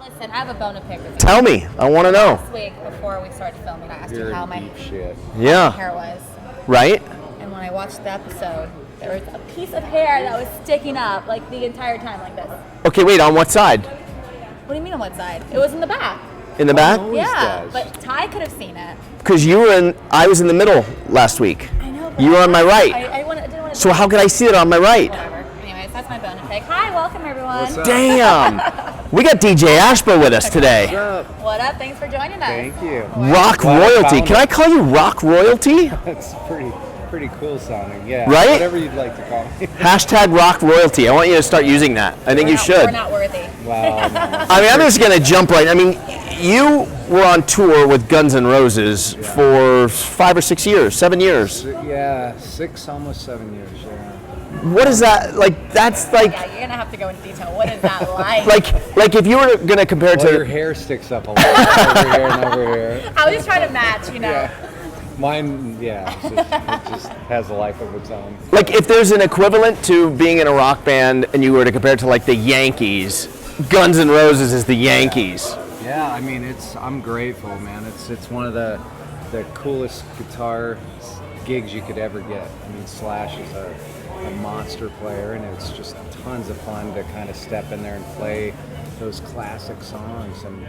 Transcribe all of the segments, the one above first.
Listen, I have a bone to pick with you. Tell me. I want to know. Last week, before we started filming, I asked you how my shit. hair was. Right? And when I watched the episode, there was a piece of hair that was sticking up like the entire time like this. Okay, wait, on what side? What do you mean on what side? It was in the back. In the back? Yeah, but Ty could have seen it. Because I was in the middle last week. I know. But You were on my right. I didn't want to. So how could I see it on my right? Whatever. Anyways, that's my bone to pick. Hi, welcome everyone. What's up? Damn. We got DJ ASHBA with us today. What's up? What up? Thanks for joining us. Thank you. Rock Well, royalty. Can I call you rock royalty? That's pretty cool sounding. Yeah. Right? Whatever you'd like to call me. Hashtag rock royalty. I want you to start using that. I think you should. We're not worthy. Wow. No. I mean, I'm just going to jump right. I mean, you were on tour with Guns N' Roses for 5 or 6 years, 7 years. Yeah, 6, almost 7 years. Yeah. What is that like? That's like, Yeah, you're gonna have to go into detail. What is that like? like if you were going to compare it Well, your to, hair sticks up a lot over here and over here. I was just trying to match, you know. Yeah. Mine, yeah, it just has a life of its own. like if there's an equivalent to being in a rock band and you were to compare it to like the Yankees, Guns N' Roses is the Yankees. Yeah, I mean, I'm grateful, man. It's one of the coolest guitar gigs you could ever get. I mean, Slash is a monster player, and it's just tons of fun to kind of step in there and play those classic songs, and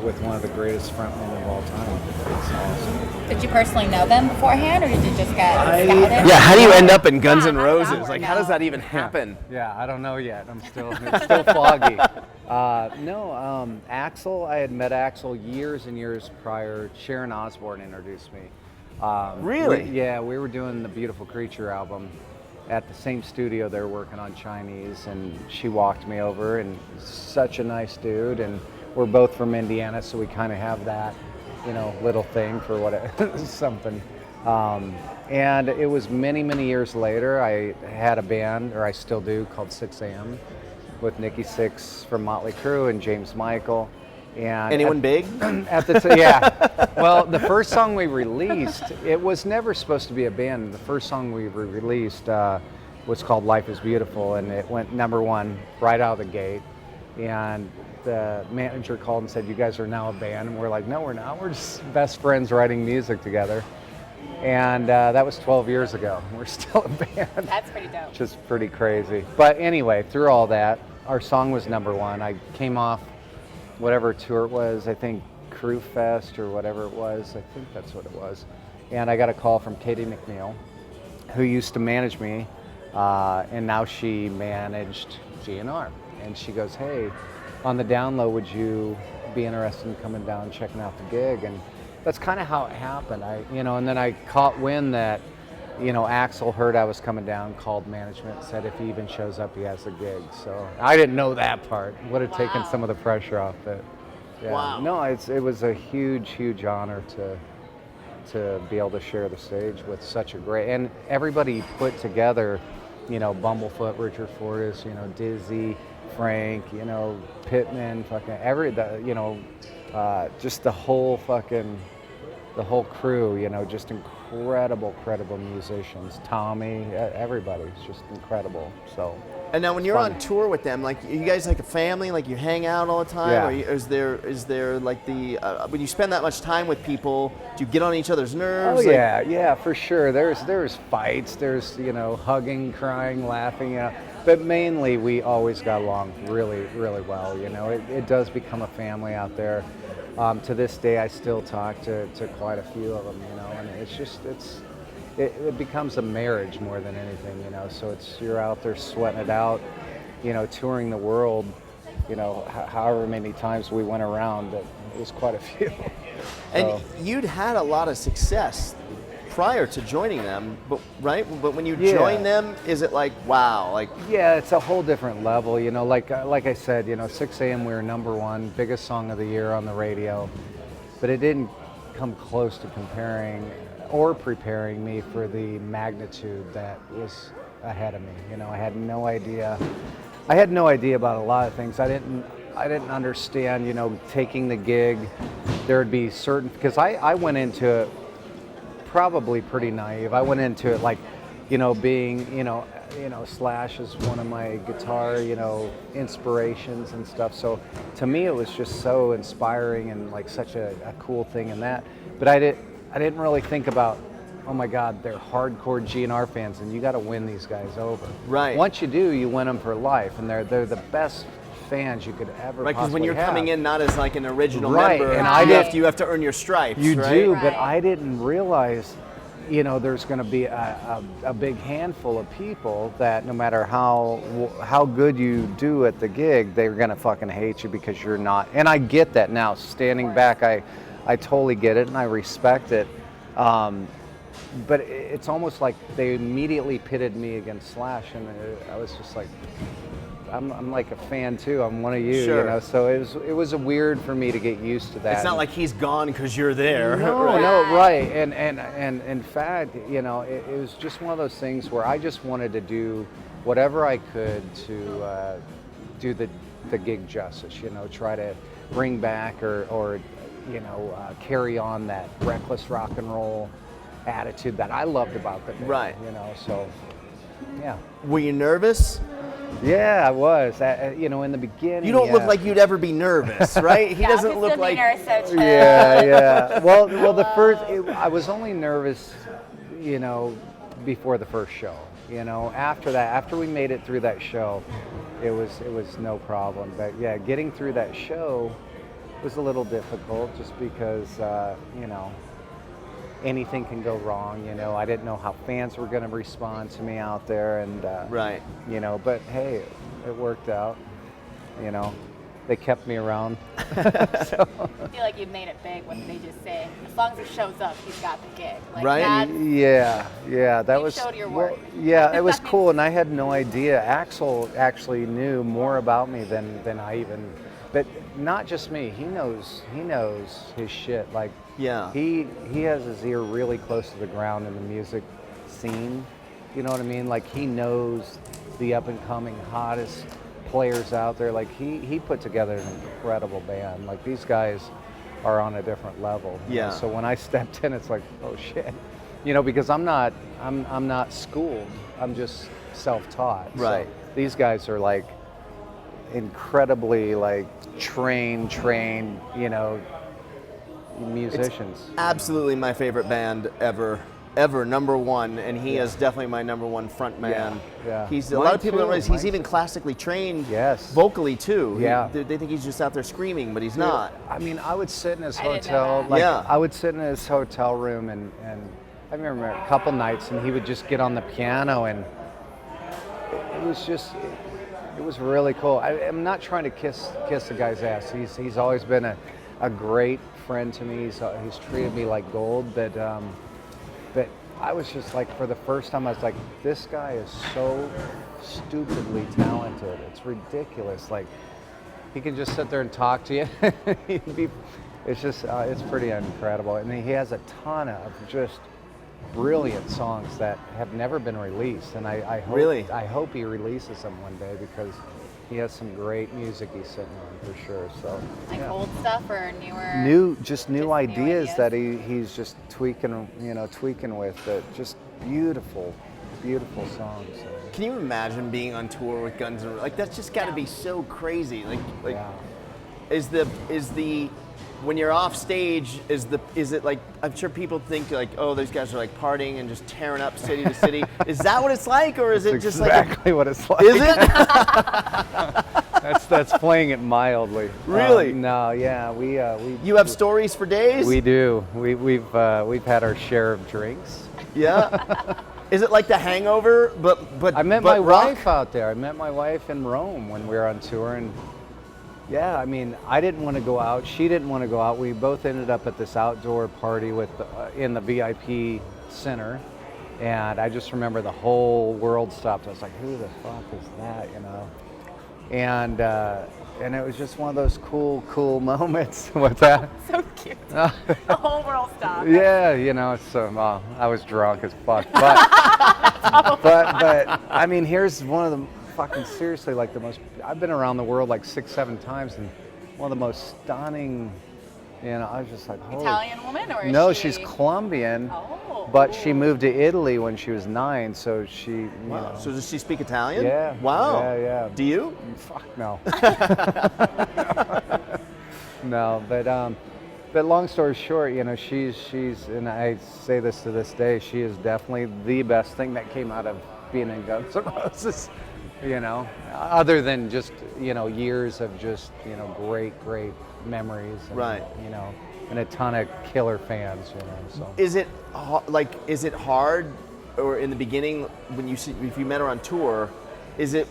with one of the greatest frontmen of all time. It's awesome. Did you personally know them beforehand, or did you just get scouted? Yeah, how do you end up in Guns N' Yeah, Roses? Like, how does that even happen? Yeah, I don't know yet. It's still foggy. Axl, I had met Axl years and years prior. Sharon Osbourne introduced me. Really? We were doing the Beautiful Creature album at the same studio they were working on Chinese, and she walked me over, and such a nice dude, and we're both from Indiana, so we kind of have that, little thing for what something. And it was many, many years later, I had a band, or I still do, called 6 a.m. with Nikki Sixx from Motley Crue and James Michael. And Anyone big? Yeah. Well, the first song we released, it was never supposed to be a band. The first song we released was called Life is Beautiful, and it went #1 right out of the gate. And the manager called and said, "You guys are now a band." And we're like, "No, we're not. We're just best friends writing music together." And that was 12 years ago. We're still a band. That's pretty dope. Which is pretty crazy. But anyway, through all that, our song was #1. I came off whatever tour it was, I think Crue Fest or whatever it was. I think that's what it was. And I got a call from Katie McNeil, who used to manage me, and now she managed GNR. And she goes, "Hey, on the down low, would you be interested in coming down and checking out the gig?" And that's kind of how it happened. And then I caught wind that, Axl heard I was coming down, called management, said if he even shows up, he has a gig. So I didn't know that part. Would have taken some of the pressure off it. Yeah. Wow. No, it was a huge, huge honor to be able to share the stage with such a great, and everybody put together, Bumblefoot, Richard Fortus, Dizzy, Frank, Pittman, just the whole crew, just incredible musicians. Tommy, everybody's just incredible. So. And now when you're on tour with them, like, you guys like a family, like you hang out all the time? Yeah. Or is there like when you spend that much time with people, do you get on each other's nerves? Oh yeah, for sure. There's fights, there's, hugging, crying, laughing, but mainly we always got along really, really well. It does become a family out there. To this day, I still talk to quite a few of them, and it becomes a marriage more than anything, so you're out there sweating it out, touring the world, however many times we went around, but it was quite a few. And you'd had a lot of success prior to joining them, right? But when you join them, is it like, wow? Like, yeah, it's a whole different level, like I said, 6 a.m. we were #1, biggest song of the year on the radio, but it didn't come close to comparing or preparing me for the magnitude that was ahead of me. I had no idea about a lot of things. I didn't understand, taking the gig, there would be certain, because I went into it probably pretty naive. I went into it like, being, Slash is one of my guitar, inspirations and stuff. So to me, it was just so inspiring and like such a cool thing in that. But I didn't really think about, oh my God, they're hardcore GNR fans, and you got to win these guys over. Right. Once you do, you win them for life, and they're the best fans you could ever Right, because when you're have. coming in not as like an original Right, member, and you have to earn your stripes. You right? do, Right. but I didn't realize, there's going to be a big handful of people that no matter how good you do at the gig, they're going to fucking hate you because you're not. And I get that now. Standing back, I totally get it and I respect it. But it's almost like they immediately pitted me against Slash, and I was just like, I'm like a fan too. I'm one of you, Sure. So it was weird for me to get used to that. It's not like he's gone because you're there. No, right? no, right. And in fact, it was just one of those things where I just wanted to do whatever I could to do the gig justice. Try to bring back or carry on that reckless rock and roll attitude that I loved about the band. Right. So yeah. Were you nervous? Yeah, I was. In the beginning. You don't look like you'd ever be nervous, right? He doesn't his look like. demeanor is so chill. Yeah. Well, I was only nervous, before the first show. After that, after we made it through that show, it was no problem. But yeah, getting through that show was a little difficult, just because anything can go wrong. I didn't know how fans were going to respond to me out there, and Right. But hey, it worked out. They kept me around. I feel like you made it big when they just say, as long as he shows up, he's got the gig. Like, Right. Yeah, that You was. showed your worth. Yeah, it was cool, and I had no idea. Axl actually knew more about me than I even. But not just me. He knows his shit. Like, Yeah. he has his ear really close to the ground in the music scene. You know what I mean? Like, he knows the up and coming hottest players out there. Like, he put together an incredible band. Like, these guys are on a different level. Yeah. So when I stepped in, it's like, oh shit. Because I'm not schooled. I'm just self-taught. Right. So these guys are like incredibly like trained, musicians. Absolutely my favorite band ever, number one, and he is definitely my number one front man. Yeah. He's a Mine lot of people don't too, realize he's mine even classically trained. Yes. Vocally too. Yeah. They think he's just out there screaming, but he's not. I mean, I would sit in his I didn't know hotel. that. Like, Yeah. I would sit in his hotel room, and I remember a couple nights, and he would just get on the piano, and it was just. It was really cool. I'm not trying to kiss the guy's ass. He's always been a great friend to me. He's treated me like gold. But I was just like, for the first time, I was like, this guy is so stupidly talented. It's ridiculous. Like, he can just sit there and talk to you. It's just it's pretty incredible. And he has a ton of just brilliant songs that have never been released, and I hope he releases them one day, because he has some great music he's sitting on for sure. So Like old stuff or newer? new new ideas ideas. that he's just tweaking with. That just beautiful songs. So, Can you imagine being on tour with Guns N' Roses? Like, that's just got to be so crazy. Like, yeah. is the when you're off stage, is it like, I'm sure people think like, oh, those guys are like partying and just tearing up city to city. Is that what it's like, or is it just exactly what it's like? Is it? That's playing it mildly. Really? No, yeah, we You have stories for days? We do. We've had our share of drinks. Yeah. Is it like The Hangover, but I met but my rock? wife out there. I met my wife in Rome when we were on tour, and yeah, I mean, I didn't want to go out. She didn't want to go out. We both ended up at this outdoor party in the VIP center, and I just remember the whole world stopped. I was like, "Who the fuck is that?" And it was just one of those cool moments. What's that? So cute. The whole world stopped. Yeah, so I was drunk as fuck, but I mean, here's one of the fucking seriously, like, I've been around the world like 6-7 times, and one of the most stunning And I was just like, holy Italian woman, or is No, she... she's Colombian, Oh. but she moved to Italy when she was 9, so she, you know. So does she speak Italian? Yeah. Wow. Yeah. Do you? Fuck no. No, but long story short, you know, she's, and I say this to this day, she is definitely the best thing that came out of being in Guns N' Roses, you know, other than just, you know, years of just, you know, great memories, and, Right. you know, and a ton of killer fans, you know, so. Is it hard, or in the beginning when if you met her on tour, is it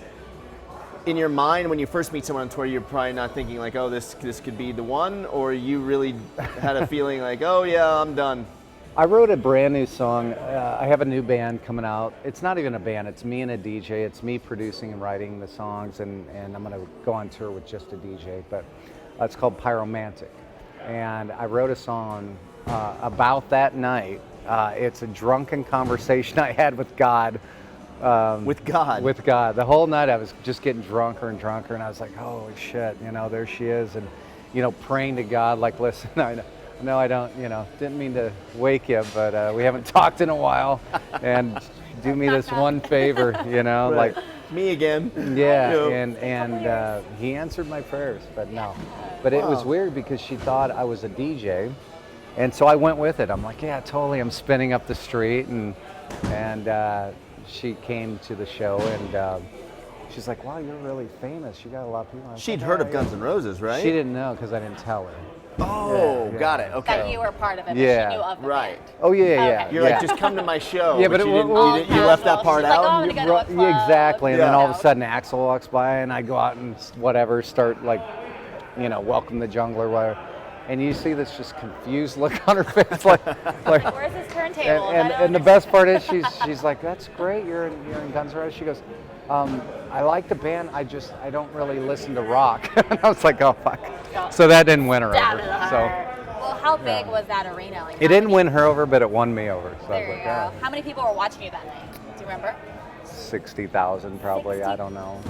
in your mind when you first meet someone on tour, you're probably not thinking like, oh, this could be the one, or you really had a feeling like, oh yeah, I'm done? I wrote a brand new song. I have a new band coming out. It's not even a band, it's me and a DJ. It's me producing and writing the songs, and I'm gonna go on tour with just a DJ, but it's called Pyromantic. And I wrote a song about that night. It's a drunken conversation I had with God. With God? With God. The whole night I was just getting drunker and drunker, and I was like, holy shit, you know, there she is. And, you know, praying to God, like, listen, no, I don't, you know, didn't mean to wake you, but we haven't talked in a while, and do me this one favor, you know, Right. like, me again. yeah, Yep. and he answered my prayers, but no. But it was Wow. weird because she thought I was a DJ, and so I went with it. I'm like, yeah, totally. I'm spinning up the street, and she came to the show, and she's like, wow, you're really famous. You got a lot of people. I was She'd like, heard "Yeah, of yeah." Guns N' Roses, right? She didn't know because I didn't tell her. Oh, Yeah. got it. Okay. That you were part of it, but Yeah. she knew of the Right. band. Oh yeah, Okay. yeah. You're yeah. like, just come to my show. Yeah, but you, it- didn't, well, you, didn't- you left that casual. part She's like, out. oh, I'm gonna go to a club. Yeah, exactly. And then Yeah. all of a sudden Axl walks by, and I go out and whatever, start like, you know, welcome the jungle or whatever. And you see this just confused look on her face, like, Where's this turntable? and the best part is she's like, that's great, you're in Guns N' Roses. She goes, I like the band, I don't really listen to rock. And I was like, oh fuck. So that didn't win her Stab over. in the So heart. Well, how big was that arena? Like, it didn't win her over, but it won me over. So I There was you like, go. yeah. How many people were watching you that night? Do you remember? 60,000 probably, I don't know.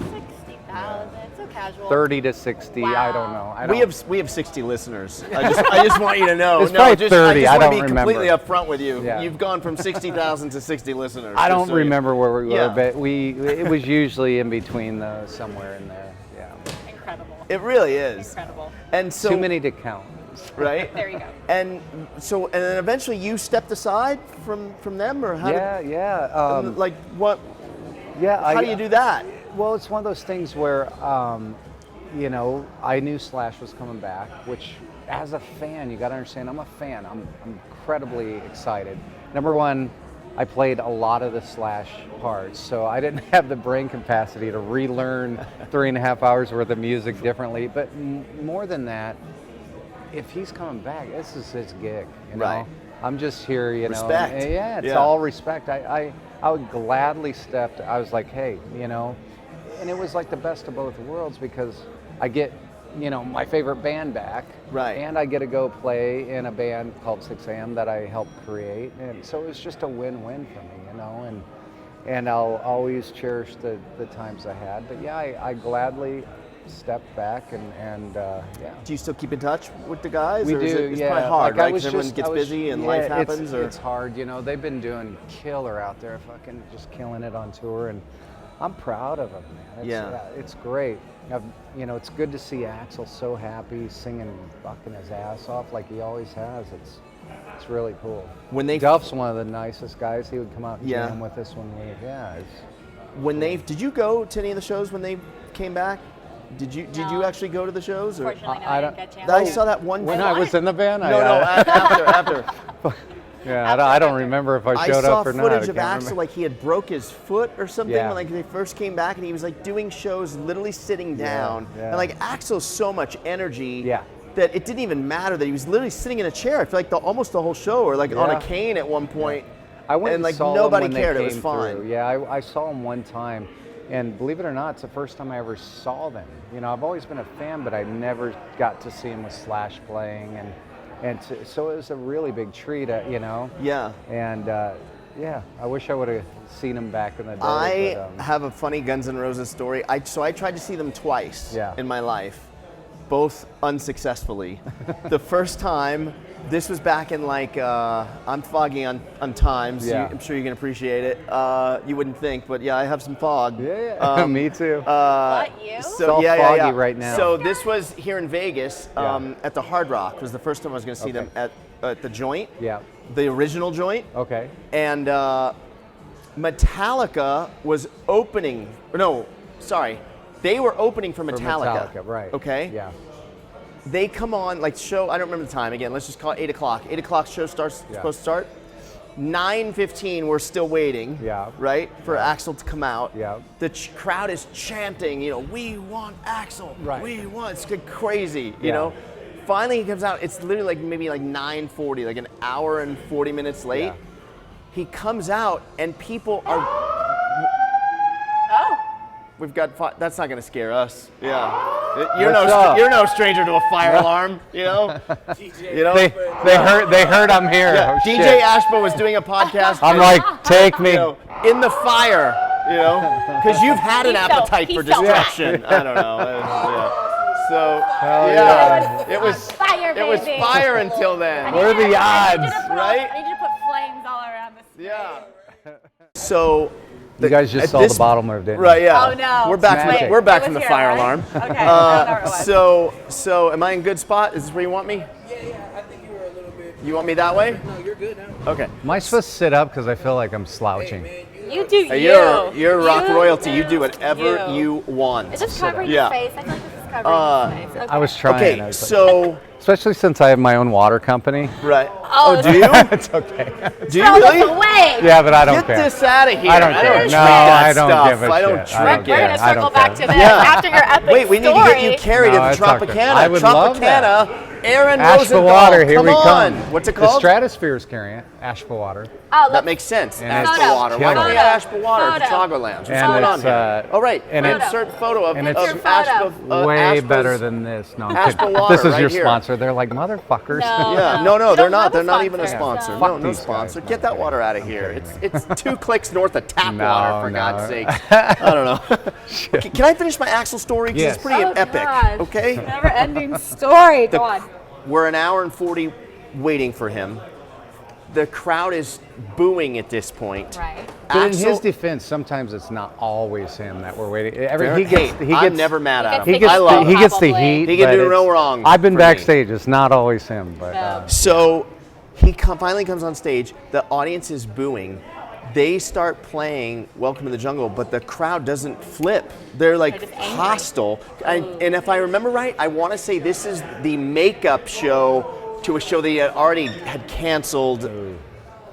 60,000. So casual. 30 to 60, I don't know. We have 60 listeners. I just want you to know. It's probably 30, I I just want don't to be completely remember. upfront with you. Yeah. You've gone from 60,000 to 60 listeners. I just don't so you- remember where we were, Yeah. but it was usually in between those, somewhere in there. Yeah. Incredible. It really is. Incredible. And so, Too many to count. right? There you go. And so, and then eventually you stepped aside from them, or how? Yeah. Like what? Yeah. How do you do that? Well, it's one of those things where, you know, I knew Slash was coming back, which as a fan, you got to understand, I'm a fan. I'm incredibly excited. Number one, I played a lot of the Slash parts, so I didn't have the brain capacity to relearn 3.5 hours worth of music differently. But more than that, if he's coming back, this is his gig, you know? Right. I'm just here, you know. Respect. And, yeah, it's Yeah. all respect. I would gladly I was like, hey, you know, and it was like the best of both worlds because I get, you know, my favorite band back. Right. And I get to go play in a band called 6 AM that I helped create. And so it was just a win-win for me, you know, and I'll always cherish the times I had. But yeah, I gladly stepped back and yeah. Do you still keep in touch with the guys? We or do, is it, it's yeah. probably hard, Like, right? Because everyone gets busy and life happens. It's hard, you know. They've been doing killer out there, fucking just killing it on tour, and I'm proud of them, man. It's great. You know, it's good to see Axl so happy, singing fucking his ass off like he always has. It's really cool. When they Duff's one of the nicest guys. He would come out and Yeah. jam with us when we, did you go to any of the shows when they came back? Did you No. actually go to the shows? Or? Fortunately, no, I I don't- didn't get a chance. I saw that one. when I was in the band, No, after. yeah, I don't remember if I showed saw up or not. footage I of can't Axl remember. like he had broke his foot or something Yeah. when like they first came back, and he was like doing shows literally sitting down. yeah. And like Axl's so much energy Yeah. that it didn't even matter that he was literally sitting in a chair. I feel like almost the whole show, or like on a Yeah. cane at one point. I went and like saw nobody them when cared. They It was came fine. through. Yeah, I saw them one time, and believe it or not, it's the first time I ever saw them. You know, I've always been a fan, but I never got to see them with Slash playing, so it was a really big treat, you know. Yeah. And yeah, I wish I would have seen them back in the day. I but, have a funny Guns N' Roses story. So I tried to see them twice Yeah. in my life. both unsuccessfully. The first time, this was back in like, I'm foggy on times. Yeah. I'm sure you can appreciate it. You wouldn't think, but yeah, I have some fog. Yeah. Me too. What, you? So all yeah, foggy yeah. right now. So this was here in Vegas Yeah. at the Hard Rock. Was the first time I was going to see them at the joint. Yeah. The original joint. Okay. And Metallica was opening. No, sorry. They were opening for Metallica. Metallica, right. Okay. Yeah. They come on, like show, I don't remember the time, again, let's just call it 8 o'clock. 8 o'clock show starts, Yeah. supposed to start. 9:15, we're still waiting, Yeah. right, for Axl to come out. Yeah. The crowd is chanting, we want Axl, Right. we want, it's crazy, you Yeah. know. Finally he comes out, it's literally like maybe like 9:40, like an hour and 40 minutes late. Yeah. He comes out and people are, Oh. we've got, that's not gonna scare us, yeah. What's up? You're no stranger to a fire alarm, you know? You know? They heard I'm here. Yeah, Oh, DJ shit. ASHBA was doing a podcast. I'm like, take me. you know, in the fire, because you've had an He's so- appetite for he's so hot. distraction. I don't know. Yeah. So Hell yeah, yeah. it was Fire, it was baby. fire until then. What are the odds, right? I need you to put flames all around this. Yeah. So You guys just at saw this- the bottom of it, didn't Right, you? yeah. Oh, no. We're back from Magic. the, we're back It from the was fire here, alarm. right? Okay. I don't know where it was. So am I in good spot? Is this where you want me? Yeah, I think you were a little bit. You want me that way? No, you're good now. Okay. Am I supposed to sit up because I feel like I'm slouching? Man, You do you. Hey, you're rock You royalty. You do whatever you. you want. Is this covering Yeah. your face? I feel like this is covering his face. Okay. I was trying. I Okay, was like- so especially since I have my own water company. right. Oh, do you? It's okay. Do you Throw this really? away. Yeah, but I don't Get care. this out of here. I don't care. drink No, that I don't stuff. give a I don't shit. I drink don't We're care. gonna I circle don't back care. to this Yeah. after your epic Wait, we need to get you story. carried No, to it's Tropicana. okay. I would love Tropicana. Aaron ASHBA Rosenthal. water, here come we on. come. What's it The called? Stratosphere is carrying it. ASHBA water. Oh, That makes sense. And ASHBA it's water. Why killer. don't we have ASHBA water at the Photo. Chicago Lounge? What's And going on it's, here? Oh, right. and it's- Insert photo of and of it's ASHBA. Way ASHBA's better than this. No, I'm ASHBA kidding. water This is right your here. sponsor. They're like motherfuckers. No. Yeah, We no, they're don't not. have a They're not even a sponsor. sponsor. Fuck No, no these sponsor. guys. Get that water out of here. It's 2 clicks north of tap No, water, for no. God's sake. I don't know. Okay, can I finish my Axl story? 'Cause Yes. it's pretty Oh, epic. God. Okay. Never-ending story. Go on. We're an hour and 40 waiting for him. The crowd is booing at this point. Right. But in Axl- his defense, sometimes it's not always him that we're waiting. Hey, I'm never mad at him. He gets, I love he him. gets the Probably. heat. He can but do it's- no wrong I've been for me. backstage. It's not always him, but No. So he finally comes on stage. The audience is booing. They start playing Welcome to the Jungle, but the crowd doesn't flip. They're like They're just angry. hostile. And if I remember right, I want to say this is the makeup show to a show they already had canceled.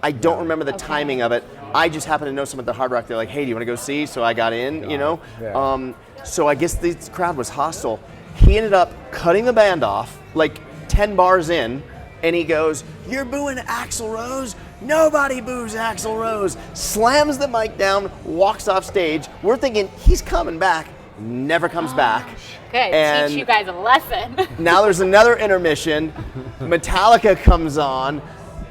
I don't remember the timing of it. I just happened to know someone at the Hard Rock. They're like, "Hey, do you want to go see?" So I got in, you know. Yeah. So I guess the crowd was hostile. He ended up cutting the band off, like 10 bars in, and he goes, "You're booing Axl Rose? Nobody boos Axl Rose." Slams the mic down, walks off stage. We're thinking he's coming back. Never comes back. Good. And Teach you guys a lesson. now there's another intermission. Metallica comes on,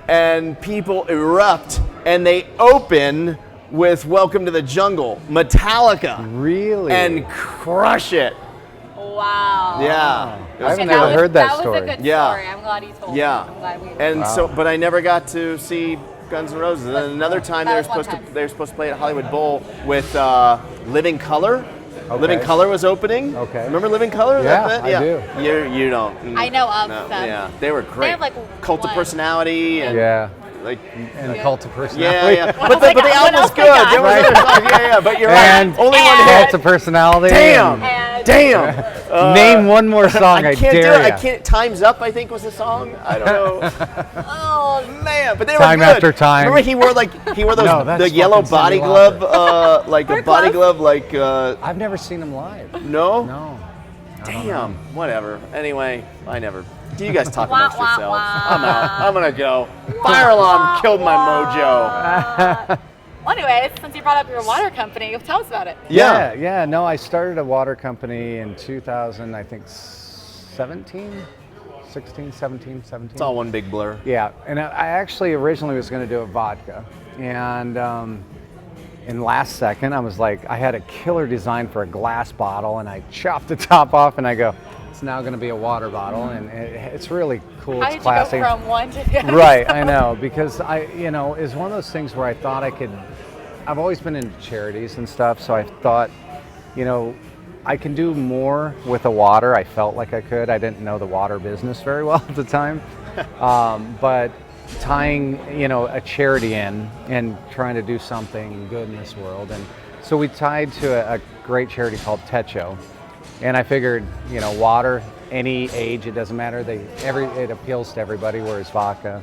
and people erupt, and they open with "Welcome to the Jungle," Metallica, really, and crush it. Wow. Yeah. It was I've Okay, never was- heard that That was story. a good Yeah. story. I'm glad you told Yeah. me. I'm glad we And so, but I never got to see Guns N' Roses. And then another time That they were was one supposed to time. play at Hollywood Bowl with Living Color. Okay. Living Color was opening. Okay. Remember Living Color? Yeah, That- I do. You don't. I know of No, them. yeah, they were great. have, like, Cult of one. Personality and yeah, like. and a Yeah. cult of Yeah, personality. yeah. What But else the I got? album What was else I good. got? There was Right. other songs. Yeah, yeah. But you're And right. Only one and- hit. Cult of personality. Damn. And- Damn. Name one more song. I, can't dare do it. I ya. can't. Time's Up, I think, was the song. I don't know. Oh, Man, but they Time were good. after time. Remember he wore those No, that's the yellow fucking body Cyndi glove, like a Very body close. glove, like I've never seen him live. no. No. Damn. Whatever. Anyway, I never. Do you guys talk Wah, amongst wah, yourselves? wah. I'm out. I'm gonna go. Fire alarm killed my mojo. well, anyways, since you brought up your water company, tell us about it. Yeah. No, I started a water company in 2000, I think 17, 17. It's all one big blur. Yeah, and I actually originally was going to do a vodka, and in last second I was like, I had a killer design for a glass bottle, and I chopped the top off, and I go, it's now going to be a water bottle, and it's really cool. How It's did classy. you go from one to the other? Right, I know, because it's one of those things where I thought I've always been into charities and stuff, so I thought, I can do more with the water. I felt like I could. I didn't know the water business very well at the time, but tying, a charity in and trying to do something good in this world, and so we tied to a great charity called Techo, and I figured, water, any age, it doesn't matter. It appeals to everybody, whereas vodka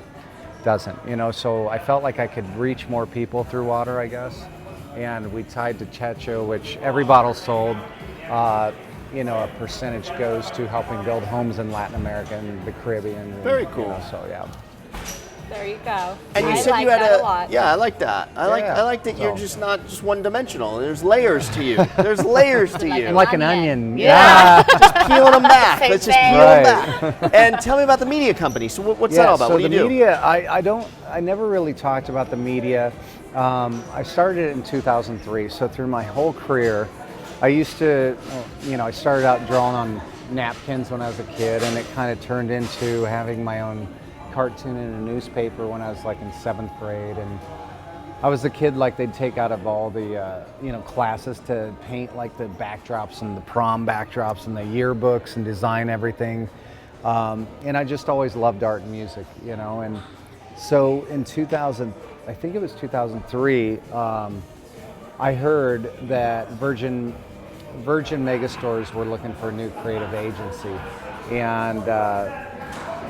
doesn't. So I felt like I could reach more people through water, I guess, and we tied to Techo, which every bottle sold, a percentage goes to helping build homes in Latin America and the Caribbean. Very cool. So yeah. There you go. And you I said like you had that a lot. Yeah, I like that. I like that you're just not just one dimensional. There's layers to you. There's layers to you. I'm like an Onion. onion. Yeah, just peeling them back. Same Let's just thing. peel them Right. back. And tell me about the media company. So what's that all about? So What do you the do? media, I never really talked about the media. I started it in 2003. So through my whole career, I used to, I started out drawing on napkins when I was a kid, and it kind of turned into having my own cartoon in a newspaper when I was like in 7th grade, and I was the kid like they'd take out of all the classes to paint like the backdrops and the prom backdrops and the yearbooks and design everything, and I just always loved art and music, and so in 2000, I think it was 2003, I heard that Virgin Megastores were looking for a new creative agency, and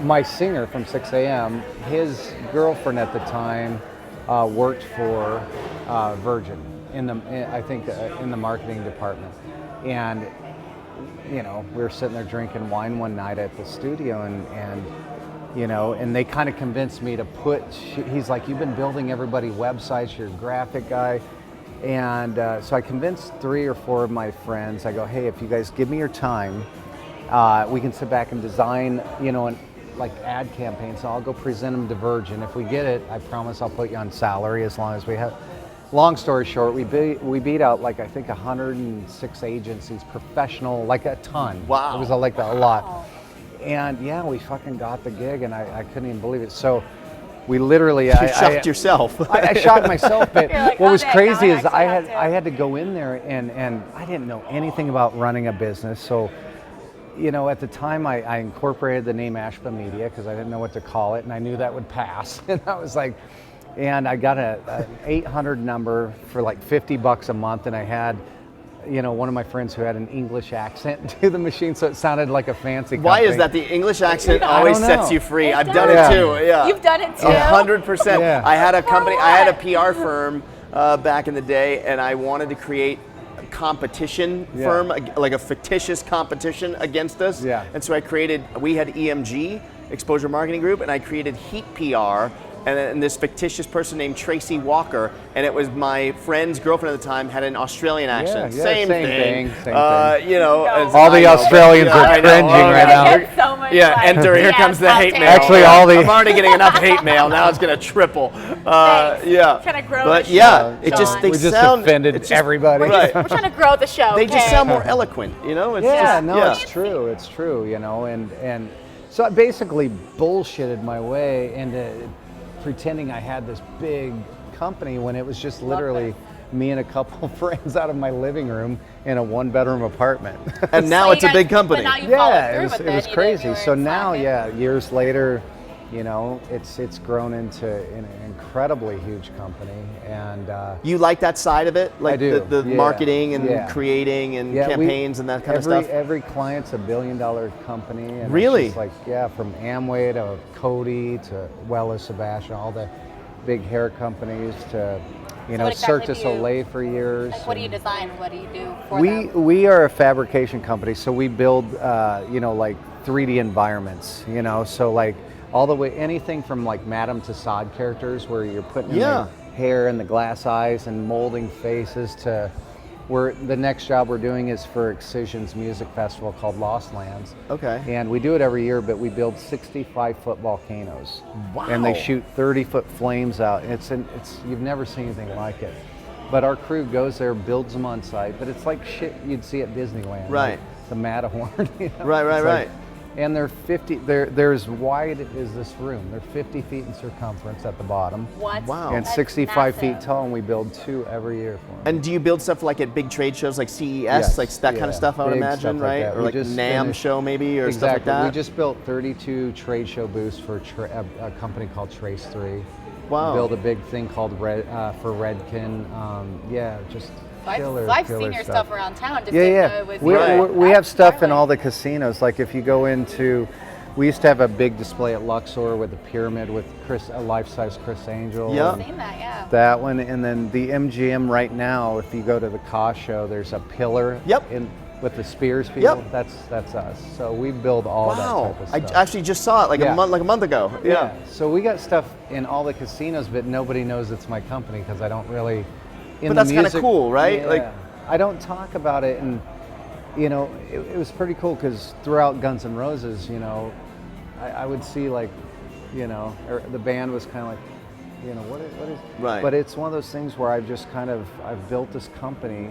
my singer from 6 a.m., his girlfriend at the time worked for Virgin in the marketing department, and we were sitting there drinking wine one night at the studio, and they kind of convinced me to he's like, you've been building everybody websites, you're a graphic guy. And so I convinced 3 or 4 of my friends. I go, hey, if you guys give me your time, we can sit back and design, like ad campaigns. So I'll go present them to Virgin. If we get it, I promise I'll put you on salary as long as we have. Long story short, we beat out like I think 106 agencies, professional, like a ton. Wow. It was like a lot. And yeah, we fucking got the gig, and I couldn't even believe it. So we literally, You shocked yourself. I shocked myself, but You're like, what was okay, crazy now I is actually I have to. had to go in there, and I didn't know anything about running a business. So, at the time I incorporated the name ASHBA Media because I didn't know what to call it, and I knew that would pass. And I was like, and I got an 800 number for like $50 a month, and I had, one of my friends who had an English accent do the machine, so it sounded like a fancy company. Why is that? The English accent I always don't sets know. you free. It I've does. done it too. Yeah. You've done it too? 100%. Yeah. I had a company, I had a what? PR firm back in the day, and I wanted to create a competition firm, like a fictitious competition against us. Yeah. And so we had EMG, Exposure Marketing Group, and I created Heat PR. And this fictitious person named Tracy Walker, and it was my friend's girlfriend at the time, had an Australian accent. yeah, same same thing. thing, same No. as All I the know, Australians but, are I know, cringing right now. I get so much Yeah, like, enter. Here yeah, comes the hate mail. Actually, all the- I'm already getting enough hate mail. Now it's gonna triple. Thanks. Yeah. Trying to grow But the yeah, show, it just John. they we just sound offended it's just- everybody. Right. We're trying to grow the show. They just okay? sound more eloquent. It's Yeah, just, no, yeah. it's true. It's true, and so I basically bullshitted my way into pretending I had this big company when it was just literally me and a couple friends out of my living room in a 1-bedroom apartment. And now So it's you a big guys- company. But now you followed Yeah, through it was, with it was You crazy. were So now, excited. years later, it's grown into an incredibly huge company, and You like that side of it, like I do, the yeah, marketing and yeah. creating and yeah, campaigns and that kind of stuff. Every client's $1 billion company. And Really? It's just like, from Amway to Cody to Sebastian, all the big hair companies to, what Cirque exactly du do you- Soleil for years. Like, what do you and- design? What do you do for them? we are a fabrication company, so we build like 3D environments, so like all the way anything from like Madame Tussauds characters where you're putting in Yeah. the hair and the glass eyes and molding faces to where the next job we're doing is for Excision's music festival called Lost Lands. Okay. And we do it every year, but we build 65-foot volcanoes. Wow. And they shoot 30-foot flames out. It's you've never seen anything like it. But our crew goes there, builds them on site, but it's like shit you'd see at Disneyland. Right. Like the Matterhorn. You know? Right, It's like- right. And they're 50. They're as wide as this room. They're 50 feet in circumference at the bottom, What? Wow. and That's 65 feet massive. tall. And we build 2 every year for them. And do you build stuff like at big trade shows like CES, Yes, like that kind of yeah, stuff? I would big imagine, stuff like right? that. Or We like just NAMM finished- show maybe, or Exactly. stuff like that. We just built 32 trade show booths for a company called Trace 3. Wow. We built a big thing called for Redken. Yeah, just killer. I've killer seen your stuff around town. Just Yeah, didn't know yeah. it was We, your- we have That's stuff in gnarly. all the casinos. Like if you go into, we used to have a big display at Luxor with a pyramid with a life-size Chris Angel. Yeah. and Seen that, yeah. That one, and then the MGM right now. If you go to the Koss show, there's a pillar. Yep. With the Spears people. Yep. That's us. So we build all that Wow. type of I stuff. actually just saw it like Yeah. a month ago. Yeah. So we got stuff in all the casinos, but nobody knows it's my company because I don't really. But that's kinda cool, right? Yeah, Like- I don't talk about it, and you know, it was pretty cool because throughout Guns N' Roses, you know, I would see like, you know, or the band was kind of like, you know, what is. Right. But it's one of those things where I've built this company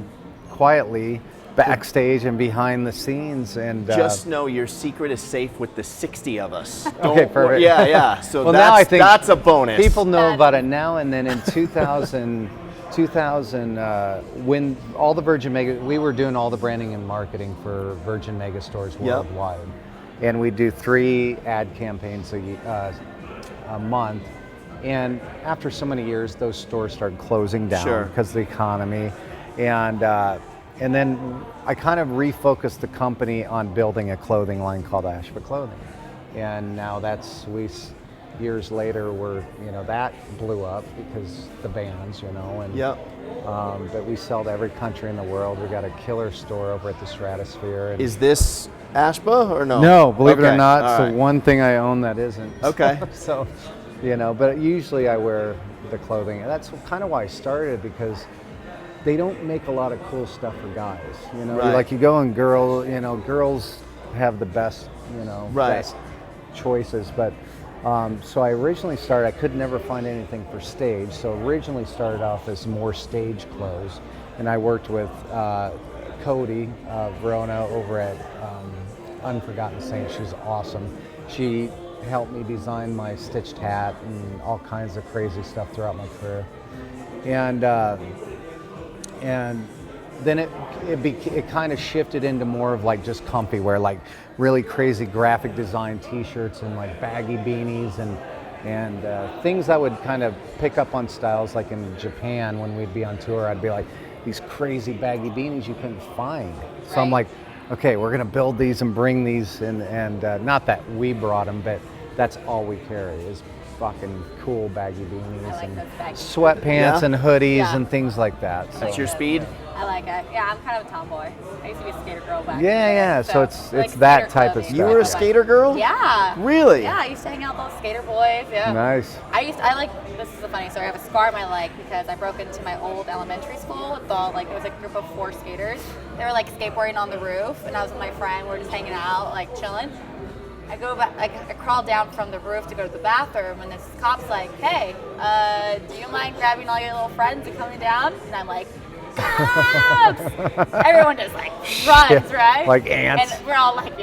quietly backstage and behind the scenes, and Just know your secret is safe with the 60 of us. Okay, Don't perfect. Yeah, yeah. So Well, that's, now I think that's a bonus. people know That- about it now, and then in 2000, when all the we were doing all the branding and marketing for Virgin Mega stores Yep. worldwide, and we do 3 ad campaigns a month. And after so many years, those stores started closing down Sure. because of the economy, and then I kind of refocused the company on building a clothing line called ASHBA Clothing, and now years later, that blew up because the bands, and Yep. but we sell to every country in the world. We got a killer store over at the Stratosphere. And Is this ASHBA or no? no, believe it Okay, or not, all it's right. the one thing I own that isn't. Okay. So, but usually I wear the clothing, and that's kind of why I started, because they don't make a lot of cool stuff for guys. Right. Like you go and girls have the best, Right. best choices, but. So I originally started, I could never find anything for stage, so originally started off as more stage clothes, and I worked with Cody Verona over at Unforgotten Saint. She's awesome. She helped me design my stitched hat and all kinds of crazy stuff throughout my career. And then it kind of shifted into more of like just comfy wear, like really crazy graphic design T-shirts and like baggy beanies and things I would kind of pick up on styles. Like in Japan when we'd be on tour, I'd be like, these crazy baggy beanies you couldn't find. So I'm Right. like, okay, we're gonna build these and bring these, and not that we brought them, but that's all we carry is fucking cool baggy beanies I like and those baggy sweatpants Yeah? and hoodies Yeah. and things like that. So. That's your speed? I like it. Yeah, I'm kind of a tomboy. I used to be a skater girl back in the Yeah, day, yeah. So it's like that skater type of clothing. stuff. You were a Yeah. skater girl? Yeah. Really? Yeah, I used to hang out with those skater boys. Yeah. Nice. This is a funny story. I have a scar on my leg because I broke into my old elementary school with it was a group of 4 skaters. They were like skateboarding on the roof, and I was with my friend. We were just hanging out, like chilling. I go back, I crawl down from the roof to go to the bathroom, and this cop's like, "Hey, do you mind grabbing all your little friends and coming down?" And I'm like, "Cops!" Everyone just like runs, right? Like ants. And we're all like,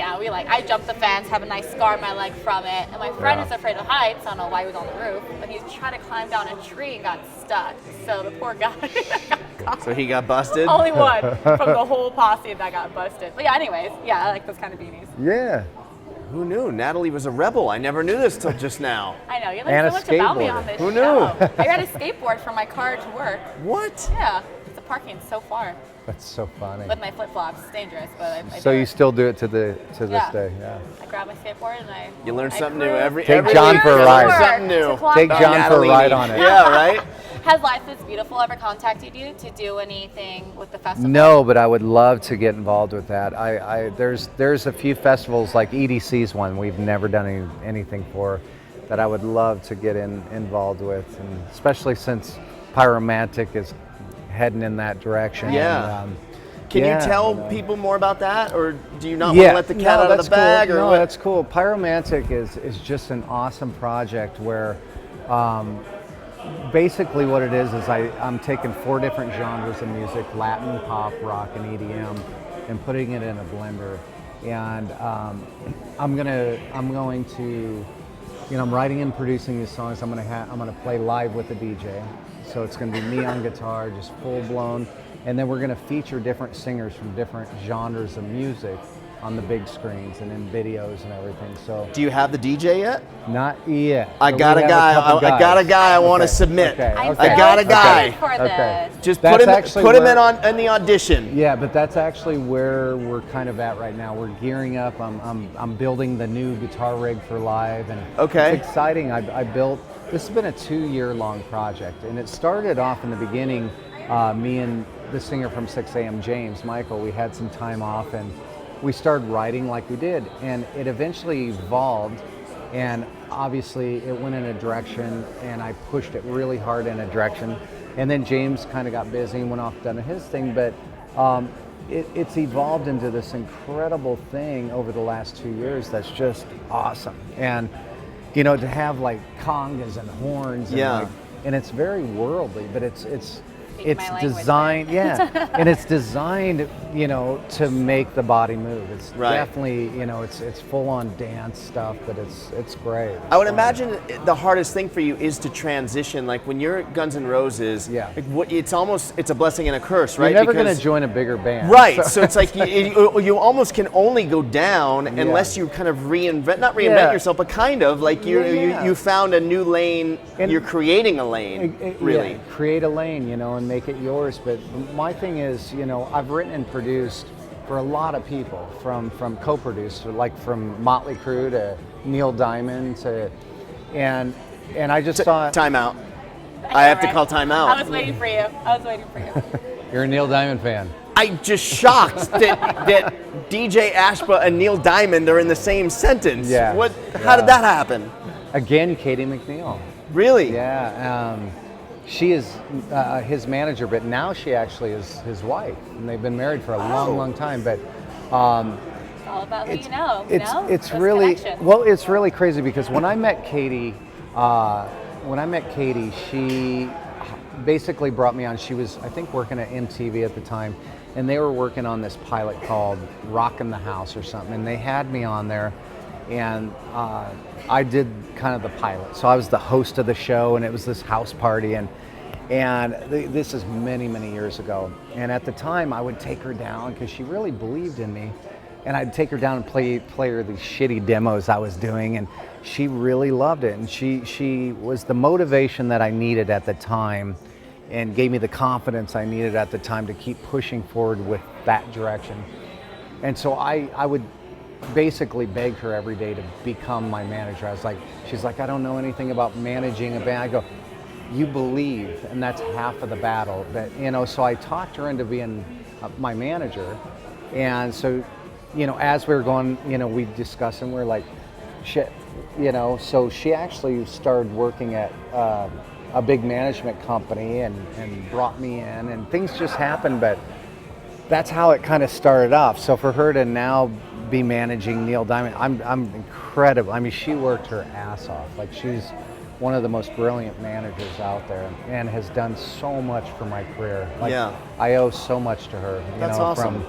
I jumped the fence, have a nice scar on my leg from it, and my friend Yeah. is afraid of heights. I don't know why he was on the roof, but he was trying to climb down a tree and got stuck. So the poor guy got caught. So he got busted? Only one from the whole posse that got busted. But yeah, anyways, I like those kind of beanies. Yeah. Who knew? Natalie was a rebel. I never knew this till just now. I know, you And learn a so much about me skateboarder. on this Who show. knew? I got a skateboard from my car to work. What? Yeah, the parking's so far That's so funny. with my flip flops. It's dangerous, but I So do you it. still do it to this Yeah. day? Yeah. I grab my skateboard and You learn I something new cruise every Take every John week. for a You ride. learn something new. To clock Take off. John for a Natalie ride needs- on it. Yeah, right? Has Life is Beautiful ever contacted you to do anything with the festival? No, but I would love to get involved with that. There's a few festivals like EDC's one we've never done anything for that I would love to get involved with, and especially since Pyromantic is heading in that direction. Yeah. And, Can yeah, you tell you know. people more about that, or do you not want to let the cat out of the bag? Cool. Or No, what? that's cool. Pyromantic is just an awesome project where basically what it is I'm taking 4 different genres of music: Latin, pop, rock, and EDM, and putting it in a blender. And I'm going to, I'm writing and producing these songs. I'm gonna play live with the DJ. So it's gonna be me on guitar, just full blown. And then we're gonna feature different singers from different genres of music on the big screens and in videos and everything. So Do you have the DJ yet? not yet. I but got we a have guy. couple I got a guys. guy I want to Okay, submit. okay, I'm okay. I got a so guy. excited for Okay. this. Just That's put him actually in where- in the audition. Yeah, but that's actually where we're kind of at right now. We're gearing up. I'm building the new guitar rig for live, and Okay. it's exciting. I built. This has been a 2-year-long project, and it started off in the beginning. Me and the singer from 6 a.m. James, Michael, we had some time off, and we started writing like we did, and it eventually evolved. And obviously, it went in a direction, and I pushed it really hard in a direction. And then James kind of got busy and went off done his thing, but it's evolved into this incredible thing over the last 2 years that's just awesome. And to have like congas and horns, and, Yeah. and it's very worldly, but it's my language. designed, yeah, and it's designed, to make the body move. It's Right. definitely, it's full on dance stuff, but it's great. I would imagine the hardest thing for you is to transition. Like when you're Guns N' Roses, Yeah. like it's a blessing and a curse, right? You're never going Because- to join a bigger band, Right, so it's like you almost can only go down Yeah. unless you kind of not reinvent Yeah. yourself, but kind of like Yeah. you found a new lane. And- You're creating a lane, really. Yeah, create a lane, and make it yours. But my thing is, I've written and produced for a lot of people, from co-produced, like from Motley Crue to Neil Diamond to, and I just thought, Time out. I have to call time I out. was waiting for you. I was waiting for you. you're a Neil Diamond fan. I'm just shocked that DJ ASHBA and Neil Diamond are in the same sentence. Yeah. How did that happen? Again, Katie McNeil. Really? Yeah, she is his manager, but now she actually is his wife, and they've been married for a long, long time. But It's all about who you know. it's Those really connections. it's really crazy because when I met Katie, she basically brought me on. She was, I think, working at MTV at the time, and they were working on this pilot called "Rockin' the House" or something, and they had me on there. And I did kind of the pilot. So I was the host of the show, and it was this house party, and this is many, many years ago. And at the time, I would take her down because she really believed in me, and I'd take her down and play her these shitty demos I was doing, and she really loved it. And she was the motivation that I needed at the time, and gave me the confidence I needed at the time to keep pushing forward with that direction. And so I would basically begged her every day to become my manager. I was like, she's like, I don't know anything about managing a band. I go, you believe, and that's half of the battle. That so I talked her into being my manager, and so, as we were going, we discussed, and we're like, shit, So she actually started working at a big management company, and brought me in, and things just happened, but that's how it kind of started off. So for her to now be managing Neil Diamond, I'm incredible. I mean, she worked her ass off. Like, she's one of the most brilliant managers out there, and has done so much for my career. Like, Yeah. I owe so much to her. That's awesome.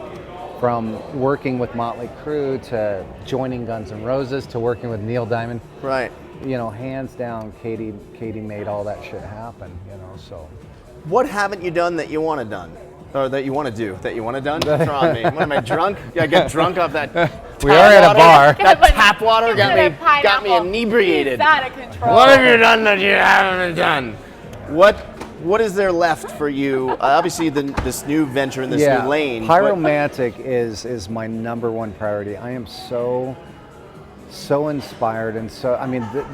From working with Motley Crue to joining Guns N' Roses to working with Neil Diamond. Right. Hands down, Katie made all that shit happen. So. What haven't you done that you want to done? Or that you want to do? That you want to done? Throw on me. What, am I drunk? Yeah, I get drunk off that We are at a bar. That tap water got Give it a me pineapple. inebriated. He's out of control. What have you done that you haven't done? What is there left for you? Obviously, this new venture in this new lane. but- Pyromantic is my number one priority. I am so inspired, and so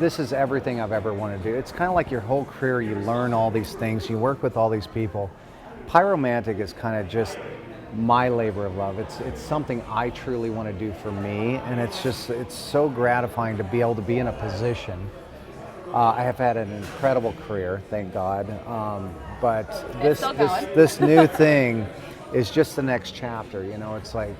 this is everything I've ever wanted to do. It's kind of like your whole career. You learn all these things. You work with all these people. Pyromantic is kind of just my labor of love. It's something I truly want to do for me, and it's so gratifying to be able to be in a position. I have had an incredible career, thank God. But this new thing is just the next chapter. It's like,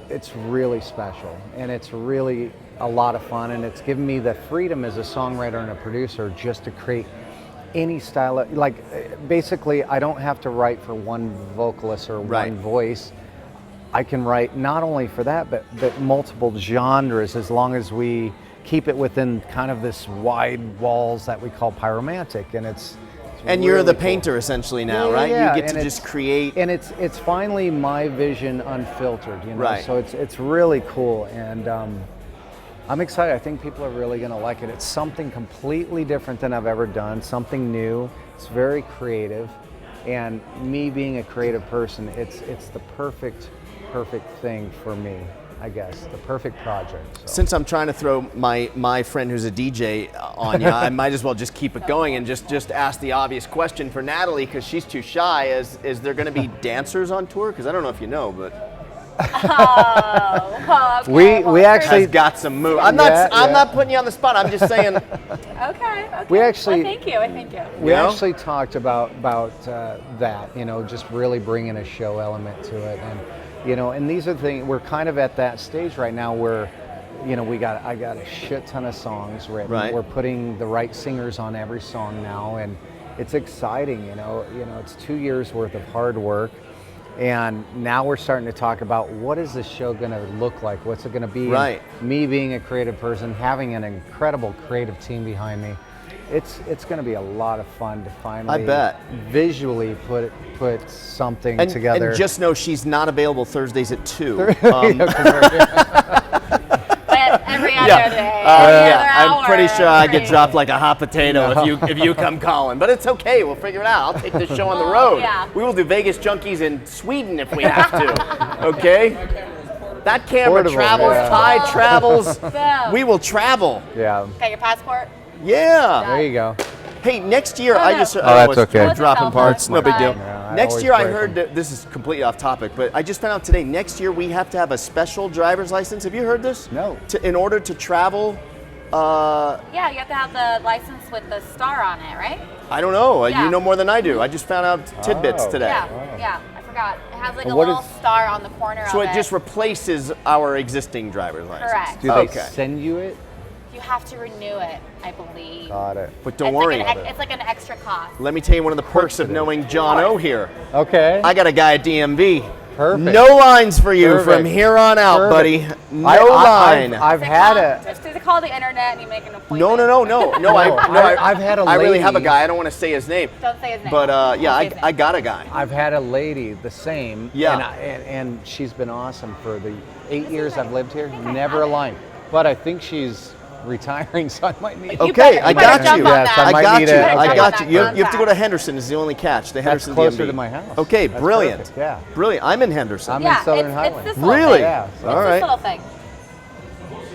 it's really special, and it's really a lot of fun, and it's given me the freedom as a songwriter and a producer just to create any style basically I don't have to write for one vocalist or one voice. I can write not only for that, but multiple genres, as long as we keep it within kind of this wide walls that we call Pyromantic, and it's And you're really the cool. painter essentially now, Yeah, right? yeah, You get and to just create. And it's finally my vision unfiltered, you know. Right. So it's really cool, and I'm excited. I think people are really going to like it. It's something completely different than I've ever done. Something new. It's very creative, and me being a creative person, it's the perfect thing for me. I guess the perfect project. So. Since I'm trying to throw my friend who's a DJ on you, I might as well just keep it going and just ask the obvious question for Natalie, because she's too shy. Is there going to be dancers on tour? Because I don't know if you know, but Oh, well, okay. We actually has got some move. I'm not putting you on the spot. I'm just saying. Okay. We actually- Well, thank you. I thank you. We You know? actually talked about that, you know, just really bringing a show element to it, and you know, and these are the things. We're kind of at that stage right now where, you know, I got a shit ton of songs written. Right. We're putting the right singers on every song now, and it's exciting. You know, it's 2 years worth of hard work, and now we're starting to talk about what is this show going to look like? What's it going to be? Right. And me being a creative person, having an incredible creative team behind me. It's going to be a lot of fun to finally I bet. visually put something And, together. and just know she's not available Thursdays at 2. But every other Yeah. day. Yeah, every other I'm hour, pretty sure I get right. dropped like a hot potato if you come calling. But it's okay. We'll figure it out. I'll take this show on the road. Yeah. We will do Vegas Junkeez in Sweden if we have to. Okay? That camera Portable, travels. yeah. Ty travels. So, We will travel. Yeah, got your passport? Yeah. there you go. Hey, next year Oh, I no. just Oh, that's okay. What's dropping the parts. cell No phone? big deal. Yeah, I Next always year I break heard them. that this is completely off topic, but I just found out today. Next year we have to have a special driver's license. Have you heard this? No. In order to travel. Yeah, you have to have the license with the star on it, right? I don't know. Yeah. You know more than I do. I just found out tidbits Oh. today. Yeah, I forgot. It has like a And what little is- star on the corner So of it just replaces our existing driver's license. Correct. Do they Okay. send you it? You have to renew it, I believe. Got it. But don't It's worry. Like it's like an extra cost. Let me tell you one of the perks of it is. knowing John O here. Okay. I got a guy at DMV. Perfect. No lines for you Perfect. from here on out, Perfect. buddy. No I've line. I've had a. Just to call the internet and you make an appointment. No. I've had a I really have a lady- guy. I don't want to say his name. Don't say his name. But yeah, Don't say his I name. got a guy. I've had a lady the same. Yeah. And she's been awesome for the 8 This years is I've lived here. I think I Never have a it. line. But I think she's retiring, so I might need. You Okay, better- I you better got jump you. on Yes, that. I I might got need you. it. I Okay. got you. You have to Contact. go to Henderson. Is the only catch. The That's Henderson closer DMV. to my house. Okay, That's brilliant. perfect, yeah. Brilliant. I'm in Henderson. I'm Yeah, in Southern it's Highland. this little Really? thing. Yeah. It's All this right. little thing.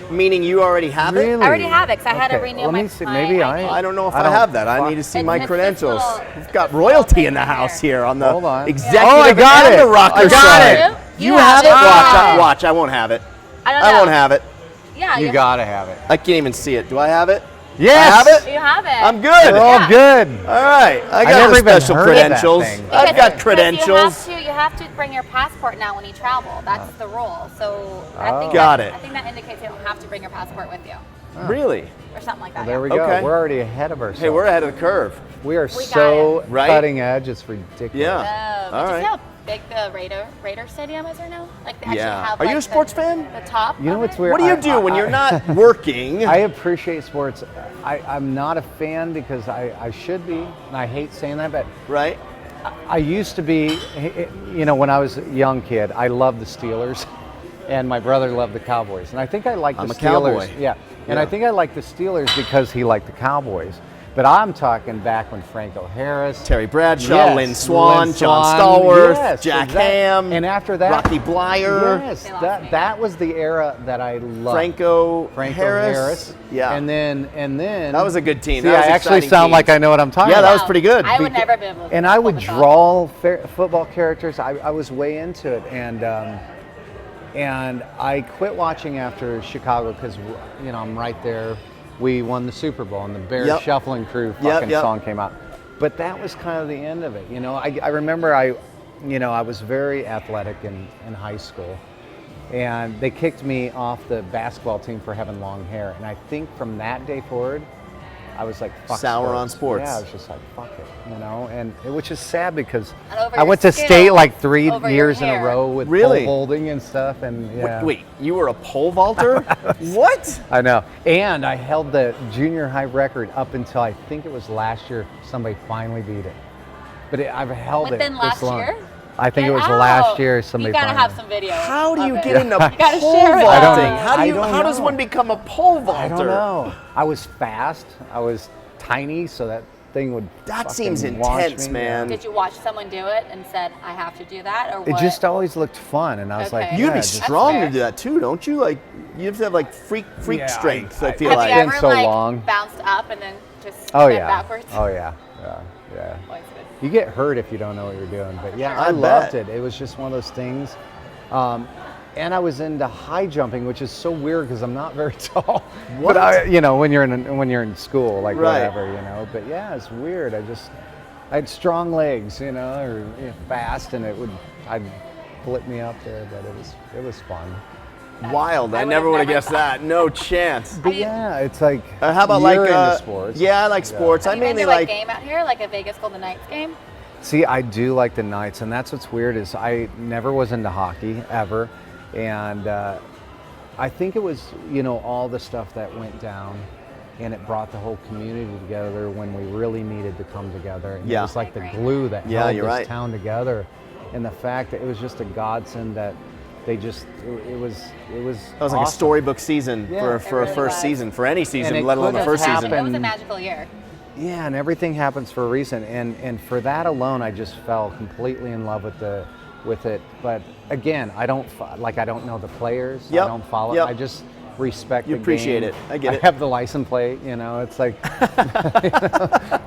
Meaning you already have it? Really? I already have it, 'cause I had to Okay, renew let my- me see. my Maybe ID. I don't know if I, don't- have that. I need to see It's- my it's this credentials. little- We've got this royalty little in the thing house here. here on the Hold on. executive Oh, I got and it. the rocker I got side. it. You have it? Yeah. Watch. I won't have it. I don't I know. won't have it. Yeah, You gotta have it. I can't even see it. Do I have it? Yes. I have it? You have it. I'm good. We're all Yeah. good. All right. I got never the even special heard of that credentials. thing. I've got Because credentials. You have to bring your passport now when you travel. That's the rule. So I think Got that, it. I think that indicates you don't have to bring your passport with you Really? or something like that. There we yeah. go. Okay. We're already ahead of ourselves. Hey, we're ahead of the curve. We are We got so it. Right? cutting edge. It's ridiculous. Yeah. Did All you right. see how big the Raider Stadium is right now? Like they actually Yeah. have. Are you like, a sports fan? The top. You know of what's it? weird? What do you do when you're not working? I appreciate sports. I'm not a fan because I should be, and I hate saying that, but Right? I used to be, you know, when I was a young kid, I loved the Steelers, and my brother loved the Cowboys. And I think I liked the I'm a Steelers. Cowboy. Yeah. And Yeah. I think I liked the Steelers because he liked the Cowboys. But I'm talking back when Franco Harris, Terry Bradshaw, Yes, Lynn Swan, Lynn John Swan, Stallworth, yes, Jack exactly. Ham, And after that, Rocky Blyer, Yes, They lost me. that was the era that I loved. Franco Harris. Yeah. And then That was a good team. See, That was I actually exciting sound like teams. I know what I'm talking Yeah, that about. was pretty good. I would never be able to. And I would pull this off. draw football characters. I was way into it, and I quit watching after Chicago because you know I'm right there. We won the Super Bowl, and the Bears Yep. Shuffling Crew Yep, fucking yep. song came out. But that was kind of the end of it. You know, I remember I was very athletic in high school, and they kicked me off the basketball team for having long hair. And I think from that day forward, I was like, fuck Sour on sports. Yeah, I was just like, fuck it, you know, and which is sad because And over I your went to Skittles, state like 3 over your years in a hair. row with Really? pole vaulting and stuff, and yeah. Wait, you were a pole vaulter? What? I know. And I held the junior high record up until I think it was last year. Somebody finally beat it. But I've held Within it last this long. year? I think it was Get out. last year. Somebody You gotta finally. have some video. How do you of get it. into You gotta pole share it. vaulting? I don't know. How do I you? don't How does know. one become a pole vaulter? I don't know. I was fast. I was tiny, so that thing would. That seems fucking launch intense, me. man. Did you watch someone do it and said, I have to do that? Or It what? just always looked fun, and I was like, Okay. You'd yeah, be just- strong fair. to do that too, don't you? Like you have to have like freak Yeah, strength. I, I- feel Have like. you been ever so like long. bounced up and then just Oh bent yeah. backwards? Oh yeah. Yeah. Oh, it's good. You get hurt if you don't know what you're doing, but yeah, I I loved bet. it. It was just one of those things. And I was into high jumping, which is so weird because I'm not very tall. What? But I, you know, when you're in school, like Right. whatever, you know. But yeah, it's weird. I had strong legs, you know, or fast, and I'd flip me up there. But it was fun. Wild. I I never would have guessed thought. that. No chance. But yeah, it's like How about you're like into sports. Yeah, I like sports. Have I you been mainly to a like. game out here, like a Vegas Golden Knights game? See, I do like the Knights, and that's what's weird is I never was into hockey ever, and I think it was all the stuff that went down, and it brought the whole community together when we really needed to come together. And Yeah. it was like the I agree. glue that Yeah, held you're this right. town together, and the fact that it was just a godsend that they just it was. That was like a awesome. storybook season Yeah. for It a really first was. season, for any season, it let alone the couldn't first have season. It was a happened. magical year. Yeah, and everything happens for a reason, and for that alone, I just fell completely in love with it. But again, I don't know the players. Yep, I don't follow. yep. I just respect. You the appreciate game. it. I get it. have the license plate. It's like,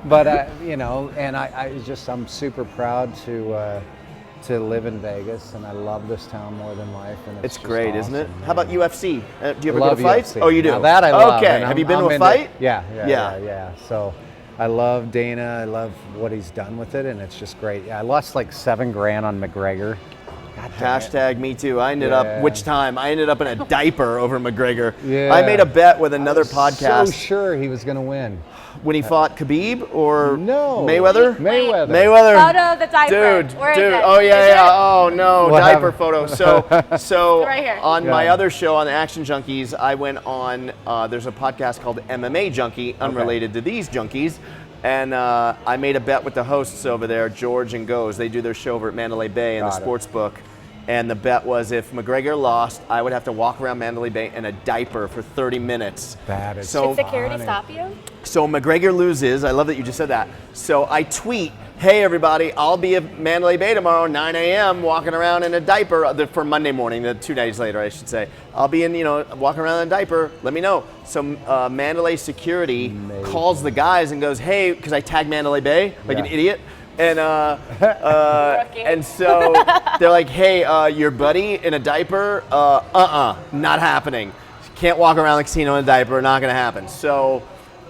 but and I'm super proud to live in Vegas, and I love this town more than life. And It's just great, isn't it? awesome, How about yeah. UFC? Do you ever Love go to fights? UFC. Oh, you do. Now that I love. Okay. and Have you I'm- been to I'm a into- fight? Yeah. So I love Dana. I love what he's done with it, and it's just great. Yeah, I lost like $7,000 on McGregor. God damn it. Hashtag me too. I ended up, Yeah. which time? I ended up in a diaper over McGregor. Yeah. I made a bet with another podcast So sure he was going to win. when he fought Khabib or No. Mayweather. Mayweather. Mayweather. Photo of the diaper. Dude, Where is dude. it? Oh yeah, Is yeah. it? Oh no, What diaper happened? photo. So Right here. on my Yeah. other show on the Action Junkeez, I went on. There's a podcast called MMA Junkie, unrelated to these junkies. And I made a bet with the hosts over there, George and Goes. They do their show over at Mandalay Bay in the Got it. sports book. And the bet was if McGregor lost, I would have to walk around Mandalay Bay in a diaper for 30 minutes. That is So- Did security funny. stop you? So McGregor loses. I love that you just said that. So I tweet, hey everybody, I'll be at Mandalay Bay tomorrow, 9 a.m., walking around in a diaper for Monday morning, 2 days later, I should say. I'll be walking around in a diaper, let me know. So Mandalay security Amazing. calls the guys and goes, hey, because I tagged Mandalay Bay like an Yeah. idiot. And Rookie. and so they're like, hey, your buddy in a diaper, not happening. Can't walk around the casino in a diaper, not gonna happen. So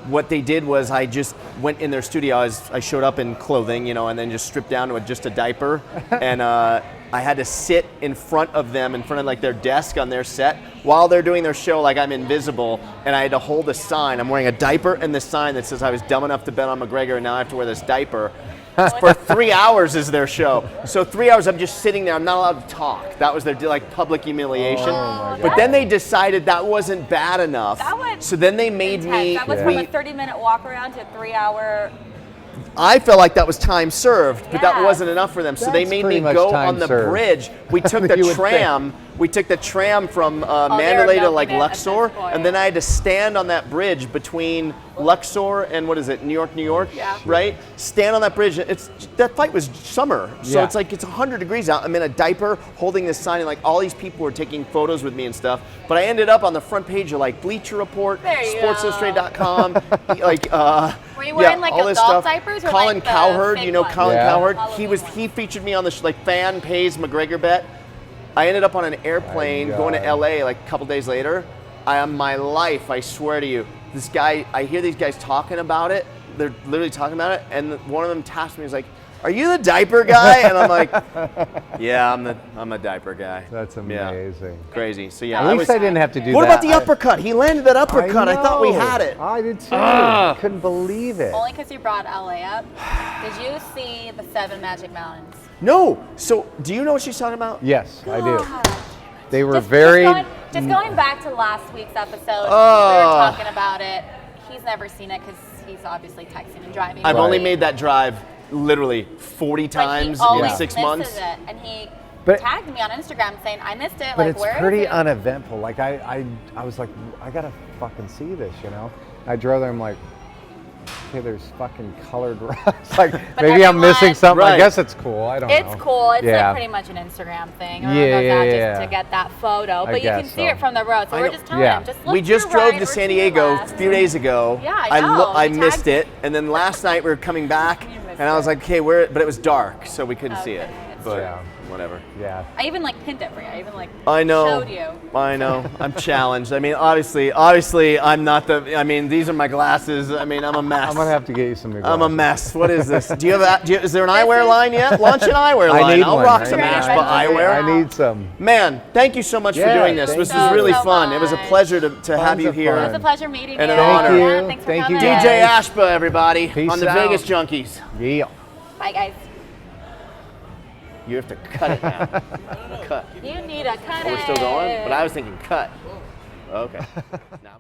what they did was I just went in their studio. I showed up in clothing, and then just stripped down to just a diaper. And I had to sit in front of them, in front of like their desk on their set while they're doing their show like I'm invisible. And I had to hold a sign. I'm wearing a diaper and the sign that says I was dumb enough to bet on McGregor and now I have to wear this diaper. For 3 hours is their show. So 3 hours I'm just sitting there. I'm not allowed to talk. That was their like public humiliation. Oh, But then they decided that wasn't bad enough. That was So then they made me. That was Yeah. from a 30-minute walk around to a 3-hour. I felt like that was time served, but that Yeah. wasn't enough for them. So they That's made pretty me much go time on the served. bridge. We took the You would tram. We took the tram from they were Mandalay to like milking it at Luxor, this point. and then I had to stand on that bridge between Luxor and what is it, New York, Yeah. right? Stand on that bridge. That fight was summer, so Yeah. it's like it's 100 degrees out. I'm in a diaper holding this sign, and like all these people were taking photos with me and stuff. But I ended up on the front page of like Bleacher Report, There you SportsIllustrated.com, like. Were you wearing like all this adult stuff. diapers or Colin like the Cowherd, fake you know ones? Colin Yeah. Cowherd. All of He those he featured me on the like fan pays McGregor bet. I ended up on an airplane My going to God. LA like a couple days later. My life, I swear to you, this guy. I hear these guys talking about it. They're literally talking about it, and one of them tasked me. He's like, are you the diaper guy? And I'm like, yeah, I'm a diaper guy. That's Yeah. amazing. Crazy. So yeah, At least I didn't have to do What that. about the uppercut? He landed that uppercut. I thought we had it. I did too. Ah. Couldn't believe it. Only because you brought LA up. Did you see the 7 Magic Mountains? No. So do you know what she's talking about? Yes, I do. God. They were Just very. just going back to last week's episode, we Oh. were talking about it. He's never seen it because he's obviously texting and driving. I've Right. only made that drive literally 40 But he times always in 6 misses months. It. And he But- tagged me on Instagram saying, I missed it. But like, it's where is pretty it? uneventful. Like I was like, I gotta fucking see this, you know. I drove there. I'm like, okay, there's fucking colored rocks. Like maybe I'm missing everyone- something. I Right. guess it's cool. I don't know. It's cool. It's Yeah. like pretty much an Instagram thing. Yeah, Everyone does that yeah, just to get that photo. But you can guess see so. it from the road. So I we're know. just telling Yeah. him, just look We to just your drove right to or San to your Diego a left. few days ago. Yeah, I know. I You missed tagged it, and then last night we were coming back, You missed and I was it. like, okay, where? But it was dark, so we couldn't see it. Okay, it's But true. whatever. Yeah. I even like pinned it for you. I even like I know. showed you. I know. I'm challenged. I mean, obviously, I'm not the. I mean, these are my glasses. I mean, I'm a mess. I'm gonna have to get you some new I'm a glasses. mess. What is this? Do you have? Is there an eyewear line yet? Launch an eyewear line. I need I'll one. rock I some need ASHBA one. eyewear. I need some. Man, thank you so much for Yeah, doing this. thank This you. was really So fun. It was a much. pleasure to have Tons you of here. fun. It was a pleasure meeting And you. an honor. Yeah, thanks for Thank you, coming. DJ guys. ASHBA, everybody, Peace on the out. Vegas Junkeez. Yeah. Bye, guys. You have to cut it now. Cut. You need a cut. We're still going, but I was thinking cut. Okay. Now.